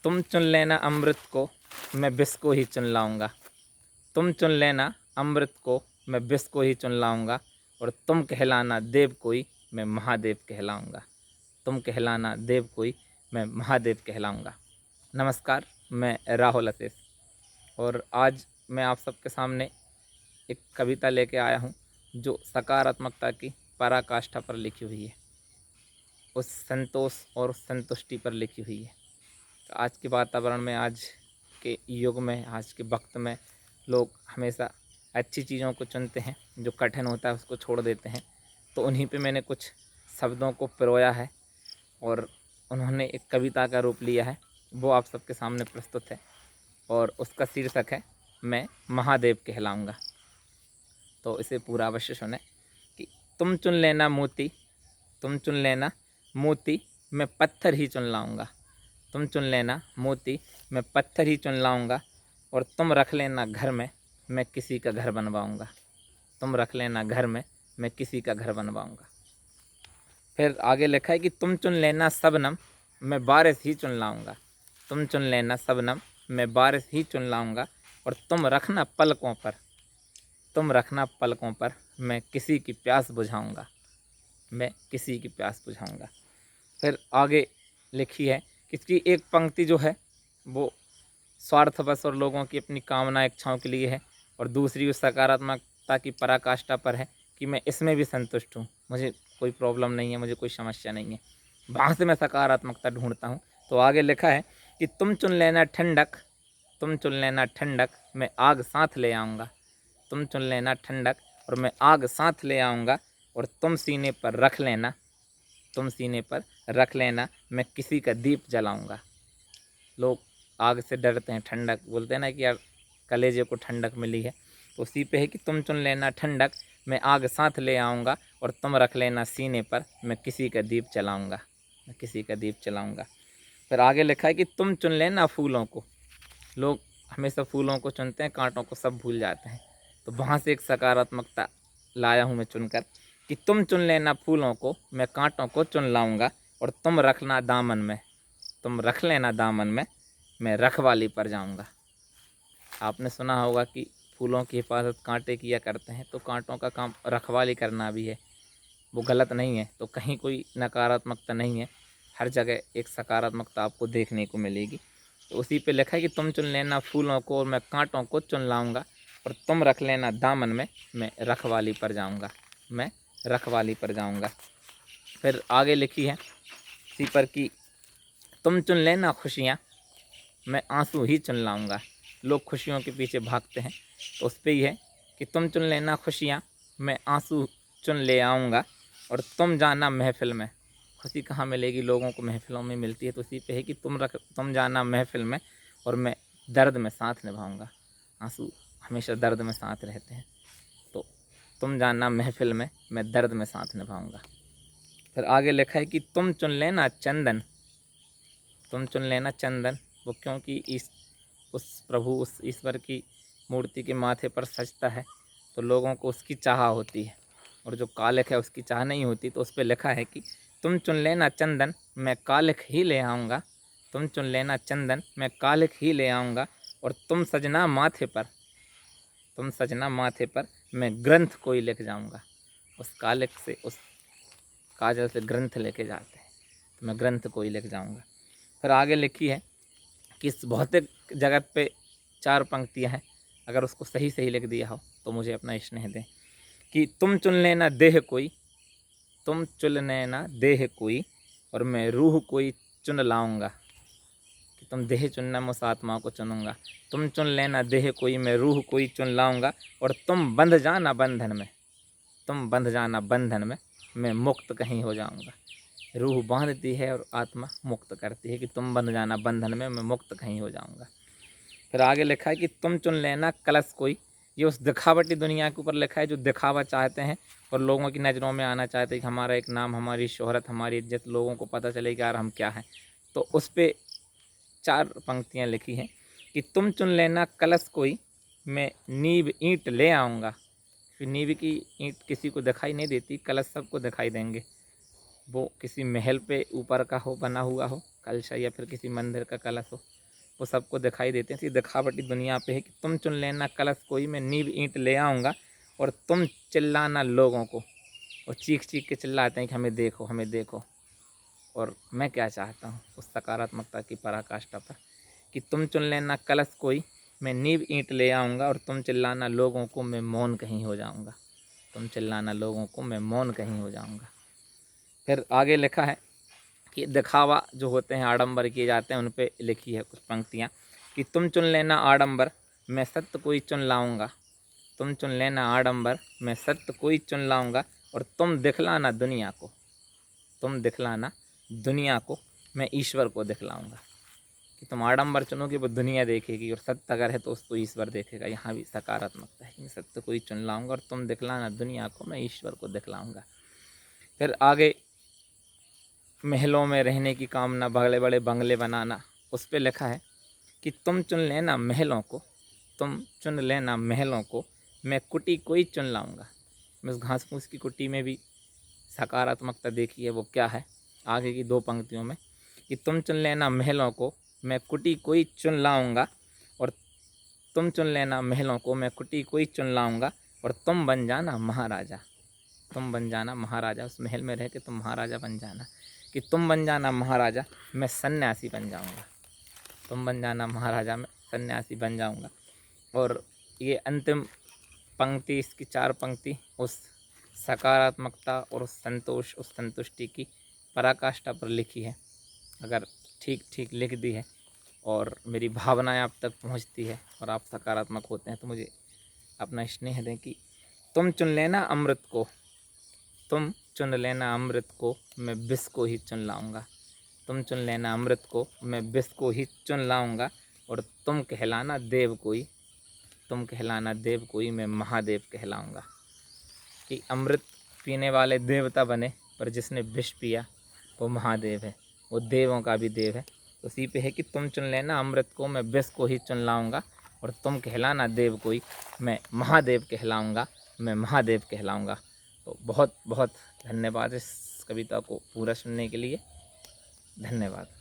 तुम चुन लेना अमृत को, मैं विष को ही चुन लाऊंगा। तुम चुन लेना अमृत को, मैं विष को ही चुन लाऊंगा। और तुम कहलाना देव कोई, मैं महादेव कहलाऊंगा। तुम कहलाना देव कोई, मैं महादेव कहलाऊंगा। नमस्कार, मैं राहुल असेस और आज मैं आप सबके सामने एक कविता लेके आया हूँ जो सकारात्मकता की पराकाष्ठा पर लिखी हुई है, उस संतोष और उस संतुष्टि पर लिखी हुई है। तो आज के वातावरण में, आज के युग में, आज के वक्त में लोग हमेशा अच्छी चीज़ों को चुनते हैं, जो कठिन होता है उसको छोड़ देते हैं। तो उन्हीं पे मैंने कुछ शब्दों को पिरोया है और उन्होंने एक कविता का रूप लिया है, वो आप सबके सामने प्रस्तुत है और उसका शीर्षक है मैं महादेव कहलाऊंगा। तो इसे पूरा अवश्य सुने कि तुम चुन लेना मोती, तुम चुन लेना मोती, मैं पत्थर ही चुन लाऊंगा। तुम चुन लेना मोती, मैं पत्थर ही चुन लाऊंगा। और तुम रख लेना घर में, मैं किसी का घर बनवाऊंगा। तुम रख लेना घर में, मैं किसी का घर बनवाऊंगा। फिर आगे लिखा है कि तुम चुन लेना शबनम, मैं बारिश ही चुन लाऊंगा। तुम चुन लेना शबनम, मैं बारिश ही चुन लाऊंगा। और तुम रखना पलकों पर, तुम रखना पलकों पर, मैं किसी की प्यास बुझाऊंगा। मैं किसी की प्यास बुझाऊंगा। फिर आगे लिखी है कि इसकी एक पंक्ति जो है वो स्वार्थवश और लोगों की अपनी कामना इच्छाओं के लिए है और दूसरी उस सकारात्मकता की पराकाष्ठा पर है कि मैं इसमें भी संतुष्ट हूँ, मुझे कोई प्रॉब्लम नहीं है, मुझे कोई समस्या नहीं है। वहाँ से मैं सकारात्मकता ढूंढता हूँ। तो आगे लिखा है कि तुम चुन लेना ठंडक, तुम चुन लेना ठंडक, मैं आग साथ ले आऊँगा। तुम चुन लेना ठंडक और मैं आग साथ ले आऊँगा। और तुम सीने पर रख लेना, तुम सीने पर रख लेना, मैं किसी का दीप जलाऊँगा। लोग आग से डरते हैं, ठंडक बोलते हैं ना कि यार कलेजे को ठंडक मिली है, तो उसी पे है कि तुम चुन लेना ठंडक, मैं आग साथ ले आऊँगा। और तुम रख लेना सीने पर, मैं किसी का दीप जलाऊँगा। मैं किसी का दीप जलाऊँगा। फिर आगे लिखा है कि तुम चुन लेना फूलों को। लोग हमेशा फूलों को चुनते हैं, कांटों को सब भूल जाते हैं। तो वहाँ से एक सकारात्मकता लाया हूँ मैं चुनकर कि तुम चुन लेना फूलों को, मैं कांटों को चुन लाऊँगा। और तुम रखना दामन में, तुम रख लेना दामन में, मैं रखवाली पर जाऊंगा। आपने सुना होगा कि फूलों की हिफाजत कांटे किया करते हैं, तो कांटों का काम रखवाली करना भी है, वो गलत नहीं है। तो कहीं कोई नकारात्मकता नहीं है, हर जगह एक सकारात्मकता आपको देखने को मिलेगी। तो उसी पे लिखा है कि तुम चुन लेना फूलों को और मैं कांटों को चुन लाऊंगा। और तुम रख लेना दामन में, मैं रखवाली पर जाऊंगा। मैं रखवाली पर जाऊंगा। फिर आगे लिखी है इसी पर कि तुम चुन लेना खुशियाँ, मैं आंसू ही चुन लाऊंगा। लोग खुशियों के पीछे भागते हैं, तो उस पर ही है कि तुम चुन लेना खुशियाँ, मैं आंसू चुन ले आऊँगा। और तुम जाना महफिल में, खुशी कहाँ मिलेगी, लोगों को महफिलों में मिलती है। तो उसी पे है कि तुम जाना महफिल में और मैं दर्द में साथ निभाऊंगा। आंसू हमेशा दर्द में साथ रहते हैं, तो तुम जाना महफिल में, मैं दर्द में साथ निभाऊंगा। फिर आगे लिखा है कि तुम चुन लेना चंदन, तुम चुन लेना चंदन। वो क्योंकि उस प्रभु, उस ईश्वर की मूर्ति के माथे पर सजता है, तो लोगों को उसकी चाह होती है। और जो कालिख है उसकी चाह नहीं होती। तो उस पर लिखा है कि तुम चुन लेना चंदन, मैं कालिख ही ले आऊँगा। तुम चुन लेना चंदन, मैं कालिख ही ले आऊँगा। और तुम सजना माथे पर, तुम सजना माथे पर, मैं ग्रंथ कोई लिख जाऊँगा। उस कालिख से, उस काजल से ग्रंथ लेके जाते हैं, तो मैं ग्रंथ कोई लिख जाऊँगा। फिर आगे लिखी है कि इस भौतिक जगत पे 4 पंक्तियाँ हैं, अगर उसको सही सही लिख दिया हो तो मुझे अपना स्नेह दें कि तुम चुन लेना देह कोई, तुम चुन लेना देह कोई, और मैं रूह कोई चुन लाऊंगा। कि तुम देह चुनना, मैं उस आत्मा को चुनूंगा। तुम चुन लेना देह कोई, मैं रूह कोई चुन लाऊंगा। और तुम बंध जाना बंधन में, तुम बंध जाना बंधन में, मैं मुक्त कहीं हो जाऊंगा। रूह बांधती है और आत्मा मुक्त करती है कि तुम बंध जाना बंधन में, मैं मुक्त कहीं हो जाऊंगा। फिर आगे लिखा है कि तुम चुन लेना कलश कोई। ये उस दिखावटी दुनिया के ऊपर लिखा है जो दिखावा चाहते हैं और लोगों की नज़रों में आना चाहते हैं कि हमारा एक नाम, हमारी शोहरत, हमारी इज्जत, लोगों को पता चले कि यार हम क्या हैं। तो उस पर 4 पंक्तियाँ लिखी हैं कि तुम चुन लेना कलश कोई, मैं नींव ईंट ले आऊँगा। फिर नींव की ईंट किसी को दिखाई नहीं देती, कलश सबको दिखाई देंगे। वो किसी महल पे ऊपर का हो, बना हुआ हो, कलश या फिर किसी मंदिर का कलश हो, वो सबको दिखाई देते हैं। इसी दिखावटी दुनिया पे है कि तुम चुन लेना कलश कोई, मैं नींव ईंट ले आऊँगा और तुम चिल्लाना लोगों को। और चीख चीख के चिल्लाते हैं कि हमें देखो, हमें देखो। और मैं क्या चाहता हूँ उस सकारात्मकता की पराकाष्ठा पर कि तुम चुन लेना कलश कोई, मैं नींव ईंट ले आऊँगा और तुम चिल्लाना लोगों को, मैं मौन कहीं हो जाऊँगा। तुम चिल्लाना लोगों को, मैं मौन कहीं हो जाऊँगा। फिर आगे लिखा है कि दिखावा जो होते हैं, आडंबर किए जाते हैं, उन पे लिखी है कुछ पंक्तियाँ कि तुम चुन लेना आडंबर, मैं सत्य कोई चुन लाऊंगा। तुम चुन लेना आडंबर, मैं सत्य कोई चुन लाऊंगा और तुम दिखलाना दुनिया को, तुम दिखलाना दुनिया को, मैं ईश्वर को दिखलाऊंगा। कि तुम आडंबर चुनोगे वो दुनिया देखेगी, और सत्य अगर है तो उसको ईश्वर देखेगा। यहाँ भी सकारात्मकता है कि मैं सत्य कोई चुन लाऊंगा और तुम दिखलाना दुनिया को, मैं ईश्वर को दिखलाऊंगा। फिर आगे महलों में रहने की कामना, बड़े बड़े बंगले बनाना, उस पर लिखा है कि तुम चुन लेना महलों को, तुम चुन लेना महलों को, मैं कुटी कोई चुन लाऊंगा। मैं उस घास फूस की कुटी में भी सकारात्मकता देखी है। वो क्या है, आगे की दो पंक्तियों में कि तुम चुन लेना महलों को, मैं कुटी कोई चुन लाऊंगा और तुम चुन लेना महलों को, मैं कुटी कोई चुन लाऊंगा और तुम बन जाना महाराजा। तुम बन जाना महाराजा, उस महल में रह के तुम महाराजा बन जाना। कि तुम बन जाना महाराजा, मैं सन्यासी बन जाऊंगा। तुम बन जाना महाराजा, मैं सन्यासी बन जाऊंगा। और ये अंतिम पंक्ति, इसकी 4 पंक्ति उस सकारात्मकता और उस संतोष, उस संतुष्टि की पराकाष्ठा पर लिखी है। अगर ठीक ठीक लिख दी है और मेरी भावनाएं आप तक पहुंचती है और आप सकारात्मक होते हैं, तो मुझे अपना स्नेह दें कि तुम चुन लेना अमृत को, तुम चुन लेना अमृत को, मैं विष को ही चुन लाऊंगा। तुम चुन लेना अमृत को, मैं विष को ही चुन लाऊंगा और तुम कहलाना देव कोई, तुम कहलाना देव कोई, मैं महादेव कहलाऊंगा। कि अमृत पीने वाले देवता बने, पर जिसने विष पिया वो महादेव है, वो देवों का भी देव है। उसी पे है कि तुम चुन लेना अमृत को, मैं विष को ही चुन लाऊंगा और तुम कहलाना देव कोई, मैं महादेव कहलाऊंगा, मैं महादेव कहलाऊंगा। तो बहुत बहुत धन्यवाद इस कविता को पूरा सुनने के लिए। धन्यवाद।